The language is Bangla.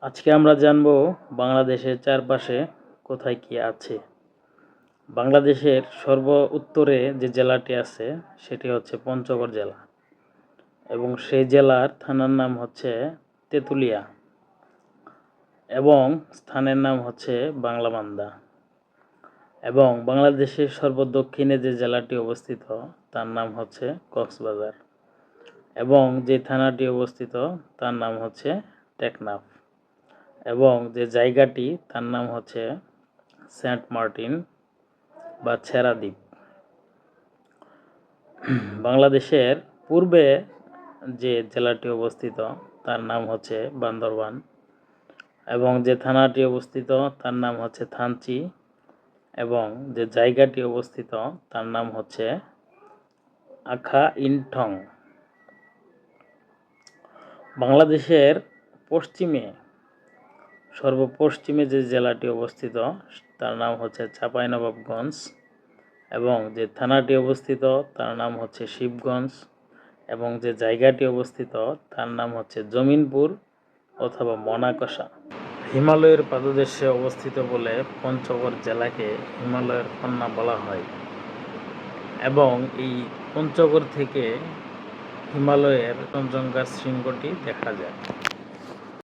আজকে আমরা জানব বাংলাদেশের চারপাশে কোথায় কি আছে। বাংলাদেশের সর্ব উত্তরে যে জেলাটি আছে সেটি হচ্ছে পঞ্চগড় জেলা এবং সেই জেলার থানার নাম হচ্ছে তেঁতুলিয়া এবং স্থানের নাম হচ্ছে বাংলামান্দা। এবং বাংলাদেশের সর্ব দক্ষিণে যে জেলাটি অবস্থিত তার নাম হচ্ছে কক্সবাজার এবং যে থানাটি অবস্থিত তার নাম হচ্ছে টেকনাফ এবং যে জায়গাটি তার নাম হচ্ছে সেন্ট মার্টিন বা ছেড়া দ্বীপ। বাংলাদেশের পূর্বে যে জেলাটি অবস্থিত তার নাম হচ্ছে বান্দরবান এবং যে থানাটি অবস্থিত তার নাম হচ্ছে থানচি এবং যে জায়গাটি অবস্থিত তার নাম হচ্ছে আখা ইনঠং। বাংলাদেশের পশ্চিমে সর্বপশ্চিমে যে জেলাটি অবস্থিত তার নাম হচ্ছে চাঁপাইনবাবগঞ্জ এবং যে থানাটি অবস্থিত তার নাম হচ্ছে শিবগঞ্জ এবং যে জায়গাটি অবস্থিত তার নাম হচ্ছে জমিনপুর অথবা মনাকষা। হিমালয়ের পাদদেশে অবস্থিত বলে পঞ্চগড় জেলাকে হিমালয়ের কন্যা বলা হয় এবং এই পঞ্চগড় থেকে হিমালয়ের কাঞ্চনজঙ্ঘা শৃঙ্গটি দেখা যায়।